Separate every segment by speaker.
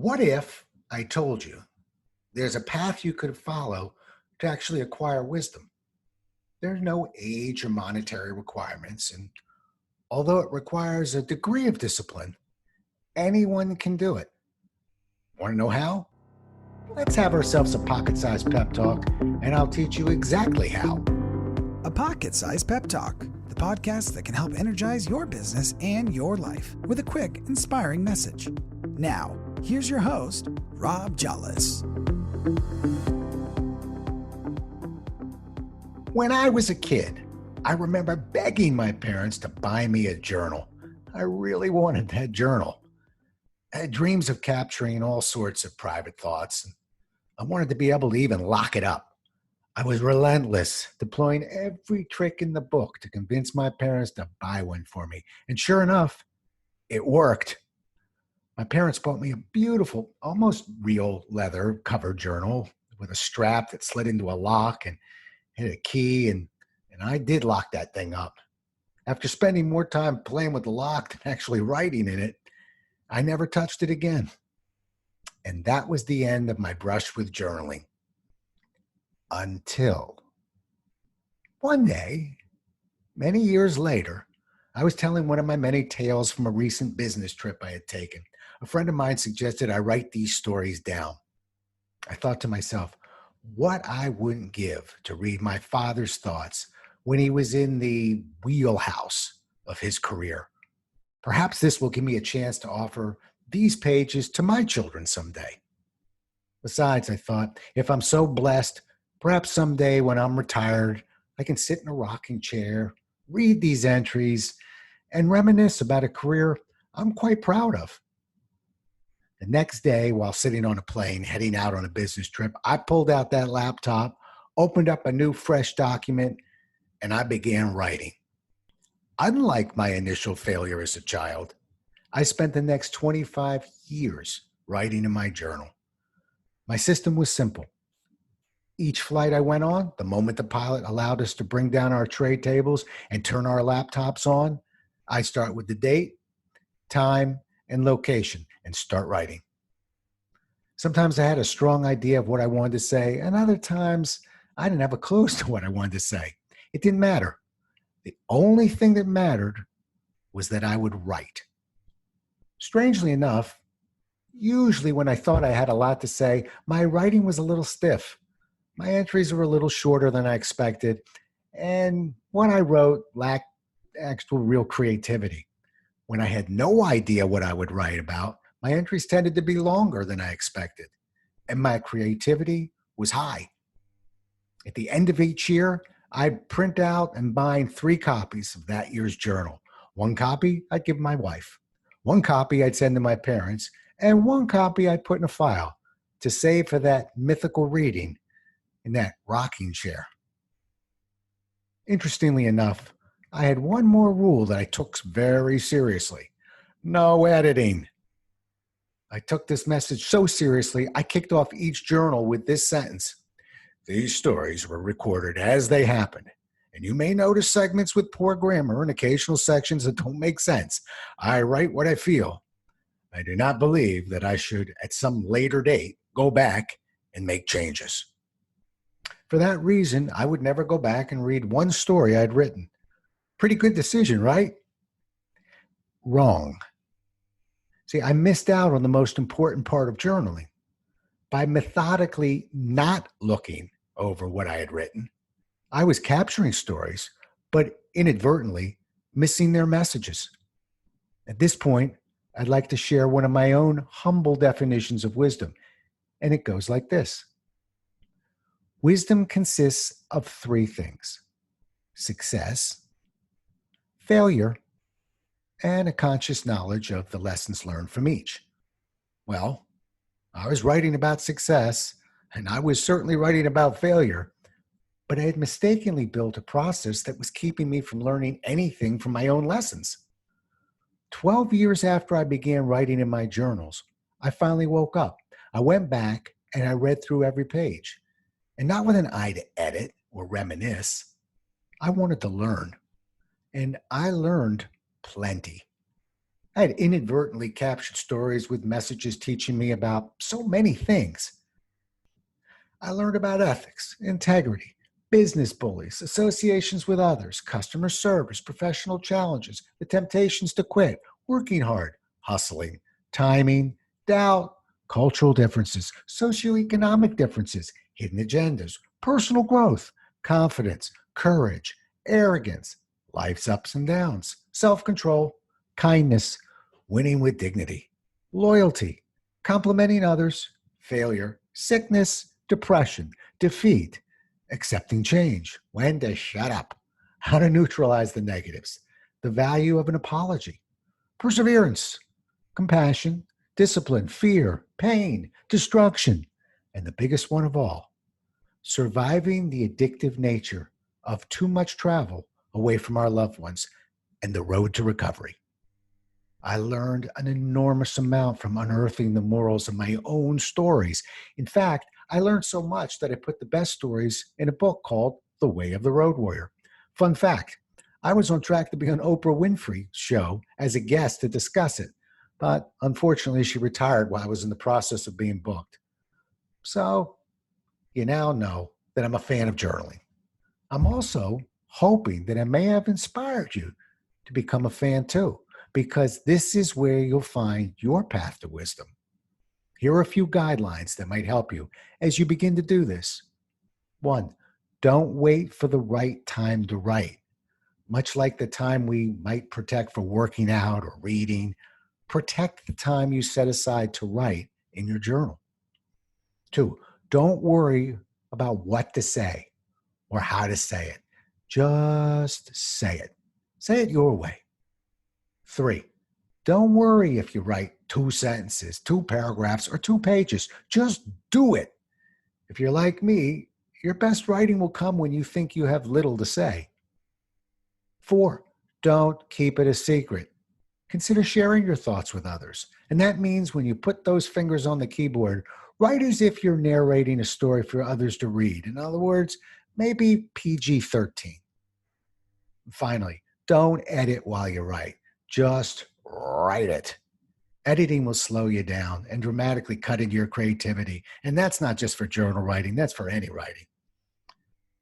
Speaker 1: What if I told you there's a path you could follow to actually acquire wisdom? There's no age or monetary requirements, and although it requires a degree of discipline, anyone can do it. Want to know how? Let's have ourselves a pocket sized pep talk, and I'll teach you exactly how.
Speaker 2: A Pocket Size Pep Talk, the podcast that can help energize your business and your life with a quick, inspiring message. Now, here's your host, Rob Jolles.
Speaker 1: When I was a kid, I remember begging my parents to buy me a journal. I really wanted that journal. I had dreams of capturing all sorts of private thoughts. I wanted to be able to even lock it up. I was relentless, deploying every trick in the book to convince my parents to buy one for me. And sure enough, it worked. My parents bought me a beautiful, almost real leather covered journal with a strap that slid into a lock and had a key, and I did lock that thing up. After spending more time playing with the lock than actually writing in it, I never touched it again. And that was the end of my brush with journaling. Until one day, many years later, I was telling one of my many tales from a recent business trip I had taken. A friend of mine suggested I write these stories down. I thought to myself, what I wouldn't give to read my father's thoughts when he was in the wheelhouse of his career. Perhaps this will give me a chance to offer these pages to my children someday. Besides, I thought, if I'm so blessed, perhaps someday when I'm retired, I can sit in a rocking chair, read these entries, and reminisce about a career I'm quite proud of. The next day, while sitting on a plane heading out on a business trip, I pulled out that laptop, opened up a new fresh document, and I began writing. Unlike my initial failure as a child, I spent the next 25 years writing in my journal. My system was simple. Each flight I went on, the moment the pilot allowed us to bring down our tray tables and turn our laptops on, I start with the date, time, and location and start writing. Sometimes I had a strong idea of what I wanted to say, and other times I didn't have a clue as to what I wanted to say. It didn't matter. The only thing that mattered was that I would write. Strangely enough, usually when I thought I had a lot to say, my writing was a little stiff. My entries were a little shorter than I expected, and what I wrote lacked actual real creativity. When I had no idea what I would write about, my entries tended to be longer than I expected, and my creativity was high. At the end of each year, I'd print out and bind 3 copies of that year's journal. 1 copy I'd give my wife, 1 copy I'd send to my parents, and 1 copy I'd put in a file to save for that mythical reading in that rocking chair. Interestingly enough, I had one more rule that I took very seriously. No editing. I took this message so seriously, I kicked off each journal with this sentence. These stories were recorded as they happened, and you may notice segments with poor grammar and occasional sections that don't make sense. I write what I feel. I do not believe that I should, at some later date, go back and make changes. For that reason, I would never go back and read one story I'd written. Pretty good decision, right? Wrong. See, I missed out on the most important part of journaling. By methodically not looking over what I had written, I was capturing stories, but inadvertently missing their messages. At this point, I'd like to share one of my own humble definitions of wisdom, and it goes like this. Wisdom consists of 3 things: success, failure, and a conscious knowledge of the lessons learned from each. Well, I was writing about success, and I was certainly writing about failure, but I had mistakenly built a process that was keeping me from learning anything from my own lessons. 12 years after I began writing in my journals, I finally woke up. I went back and I read through every page, and not with an eye to edit or reminisce. I wanted to learn, and I learned plenty. I had inadvertently captured stories with messages teaching me about so many things. I learned about ethics, integrity, business bullies, associations with others, customer service, professional challenges, the temptations to quit, working hard, hustling, timing, doubt, cultural differences, socioeconomic differences, hidden agendas, personal growth, confidence, courage, arrogance, life's ups and downs, self control, kindness, winning with dignity, loyalty, complimenting others, failure, sickness, depression, defeat, accepting change, when to shut up, how to neutralize the negatives, the value of an apology, perseverance, compassion, discipline, fear, pain, destruction, and the biggest one of all, surviving the addictive nature of too much travel away from our loved ones and the road to recovery. I learned an enormous amount from unearthing the morals of my own stories. In fact, I learned so much that I put the best stories in a book called The Way of the Road Warrior. Fun fact, I was on track to be on Oprah Winfrey's show as a guest to discuss it, but unfortunately she retired while I was in the process of being booked. So you now know that I'm a fan of journaling. I'm also hoping that I may have inspired you to become a fan too, because this is where you'll find your path to wisdom. Here are a few guidelines that might help you as you begin to do this. 1, don't wait for the right time to write. Much like the time we might protect for working out or reading, protect the time you set aside to write in your journal. 2, don't worry about what to say or how to say it. Just say it. Say it your way. 3, don't worry if you write 2 sentences, 2 paragraphs, or 2 pages. Just do it. If you're like me, your best writing will come when you think you have little to say. 4, don't keep it a secret. Consider sharing your thoughts with others. And that means when you put those fingers on the keyboard, write as if you're narrating a story for others to read. In other words, maybe PG-13. Finally, don't edit while you write. Just write it. Editing will slow you down and dramatically cut into your creativity. And that's not just for journal writing, that's for any writing.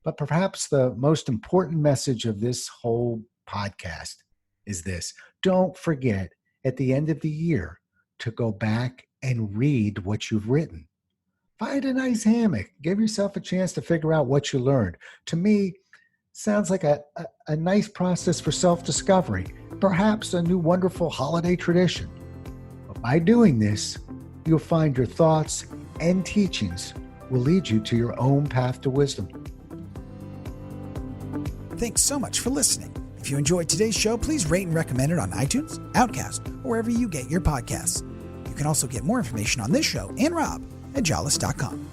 Speaker 1: But perhaps the most important message of this whole podcast is this. Don't forget at the end of the year to go back and read what you've written. Find a nice hammock. Give yourself a chance to figure out what you learned. To me, sounds like a nice process for self-discovery, perhaps a new wonderful holiday tradition. But by doing this, you'll find your thoughts and teachings will lead you to your own path to wisdom.
Speaker 2: Thanks so much for listening. If you enjoyed today's show, please rate and recommend it on iTunes, Outcast, or wherever you get your podcasts. You can also get more information on this show and Rob at jollis.com.